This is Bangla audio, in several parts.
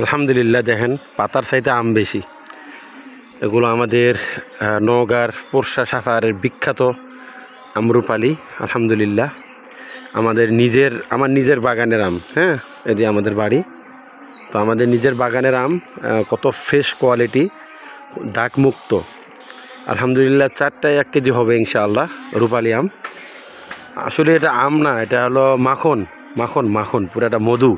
আলহামদুলিল্লাহ, দেখেন পাতার চাইতে আম বেশি। এগুলো আমাদের নওগাঁর পোরশা সাফারের বিখ্যাত আম্রপালি। আলহামদুলিল্লাহ, আমার নিজের বাগানের আম। হ্যাঁ, এই যে আমাদের বাড়ি, তো আমাদের নিজের বাগানের আম, কত ফ্রেশ কোয়ালিটি, দাগ মুক্ত। আলহামদুলিল্লাহ, 4টায় 1 কেজি হবে ইনশাআল্লাহ রূপালি আম। আসলে এটা আম না, এটা হলো মাখন মাখন মাখন, পুরো একটা মধু।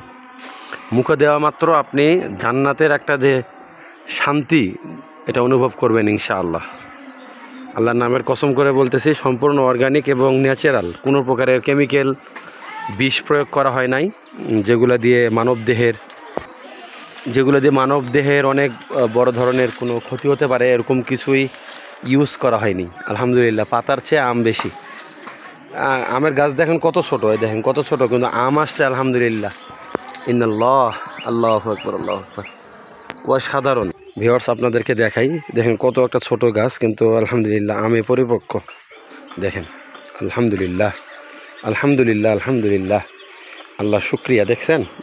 মুখে দেওয়া মাত্র আপনি জান্নাতের একটা যে শান্তি, এটা অনুভব করবেন ইনশাআল্লাহ। আল্লাহর নামের কসম করে বলতেছি, সম্পূর্ণ অর্গানিক এবং ন্যাচারাল, কোনো প্রকারের কেমিক্যাল বিষ প্রয়োগ করা হয় নাই, যেগুলো দিয়ে মানব দেহের অনেক বড় ধরনের কোনো ক্ষতি হতে পারে, এরকম কিছুই ইউজ করা হয়নি। আলহামদুলিল্লাহ, পাতার চেয়ে আম বেশি। আমের গাছ দেখেন কত ছোট, দেখেন কত ছোট, কিন্তু আম আসছে আলহামদুলিল্লাহ। ইন্নাল্লাহ, আল্লাহু আকবার, আল্লাহু আকবার। অসাধারণ ভিউয়ার্স, আপনাদেরকে দেখাই, দেখেন কত একটা ছোট গাছ, কিন্তু আলহামদুলিল্লাহ আমে পরিপক্ক। দেখেন, আলহামদুলিল্লাহ, আলহামদুলিল্লাহ, আলহামদুলিল্লাহ, আল্লাহ শুক্রিয়া।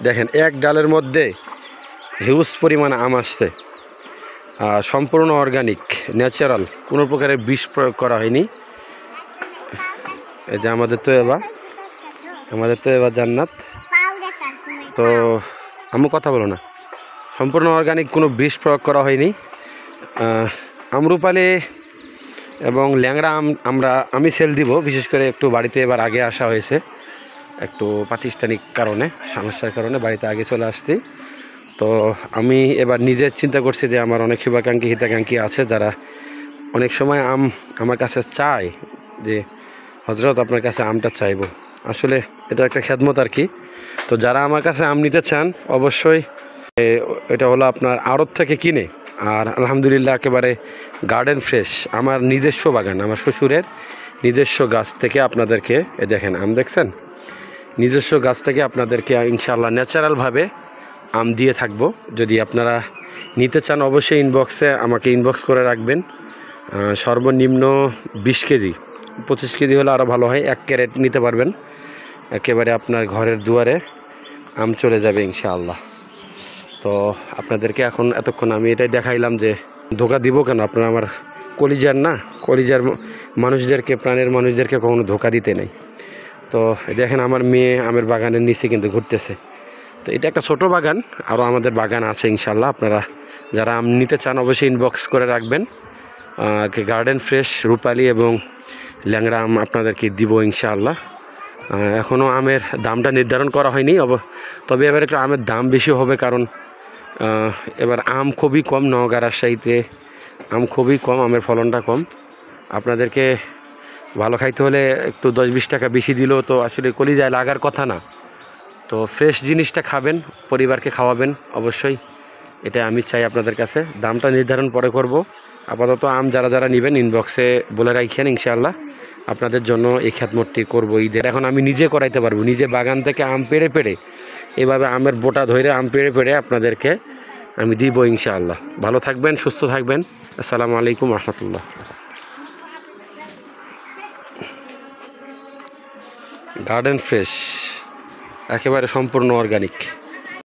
দেখেন এক ডালের মধ্যে হিউজ পরিমাণ আম আসছে, সম্পূর্ণ অর্গানিক, ন্যাচারাল, কোনো প্রকারের বিষ প্রয়োগ করা হয়নি। এই যে আমাদের তো এবার জান্নাত। তো আমি কথা বলো না, সম্পূর্ণ অর্গানিক, কোনো বিষ প্রয়োগ করা হয়নি। আম্রপালি এবং ল্যাংড়া আম আমি সেল দিব, বিশেষ করে একটু বাড়িতে এবার আগে আসা হয়েছে, একটু প্রাতিষ্ঠানিক কারণে, সমস্যার কারণে বাড়িতে আগে চলে আসছি। তো আমি এবার নিজের চিন্তা করছি যে আমার অনেক শুভাকাঙ্ক্ষী হিতাকাঙ্ক্ষী আছে, যারা অনেক সময় আম আমার কাছে চায় যে হজরত আপনার কাছে আমটা চাইবো। আসলে এটা একটা খেদমত আর কি। তো যারা আমার কাছে আম নিতে চান, অবশ্যই এটা হলো আপনার আড়ত থেকে কিনে। আর আলহামদুলিল্লাহ, একেবারে গার্ডেন ফ্রেশ, আমার নিজস্ব বাগান, আমার শ্বশুরের নিজস্ব গাছ থেকে আপনাদেরকে, দেখেন আম দেখছেন, নিজস্ব গাছ থেকে আপনাদেরকে ইনশাআল্লাহ ন্যাচারালভাবে আম দিয়ে থাকবো। যদি আপনারা নিতে চান, অবশ্যই আমাকে ইনবক্স করে রাখবেন। সর্বনিম্ন 20 কেজি, 25 কেজি হলে আরও ভালো হয়, 1 ক্যারেট নিতে পারবেন, একেবারে আপনার ঘরের দুয়ারে আম চলে যাবে ইনশাআল্লাহ। তো আপনাদেরকে এতক্ষণ আমি এটাই দেখাইলাম যে ধোকা দিব কেন, আপনারা আমার কলিজার মানুষদেরকে, প্রাণের মানুষদেরকে কখনো ধোকা দিতে নেই। তো দেখেন আমার মেয়ে আমের বাগানের নিচে কিন্তু ঘুরতেছে। তো এটা একটা ছোট বাগান, আরও আমাদের বাগান আছে ইনশাআল্লাহ। আপনারা যারা আম নিতে চান, অবশ্যই ইনবক্স করে রাখবেন। গার্ডেন ফ্রেশ রূপালি এবং ল্যাংড়া আম আপনাদেরকে দিব ইনশাআল্লাহ। এখনও আমের দামটা নির্ধারণ করা হয়নি, তবে এবার একটু আমের দাম বেশি হবে, কারণ এবার আম খুবই কম, নওগাঁ রাজশাহীতে আম খুবই কম, আমের ফলনটা কম। আপনাদেরকে ভালো খাইতে হলে একটু 10-20 টাকা বেশি দিলেও তো আসলে কলিজায় লাগার কথা না। তো ফ্রেশ জিনিসটা খাবেন, পরিবারকে খাওয়াবেন অবশ্যই, এটা আমি চাই আপনাদের কাছে। দামটা নির্ধারণ পরে করব। আপাতত আম যারা নেবেন, ইনবক্সে বলে রাখেন, ইনশাআল্লাহ আপনাদের জন্য এই খেদমতটি করব ঈদের। এখন আমি নিজে করাইতে পারবো, নিজে বাগান থেকে আম পেড়ে এভাবে আমের বোটা ধরে আম পেড়ে আপনাদেরকে আমি দিব ইনশাআল্লাহ। ভালো থাকবেন, সুস্থ থাকবেন। আসসালামু আলাইকুম রহমতুল্লাহ। গার্ডেন ফ্রেশ, একেবারে সম্পূর্ণ অর্গানিক।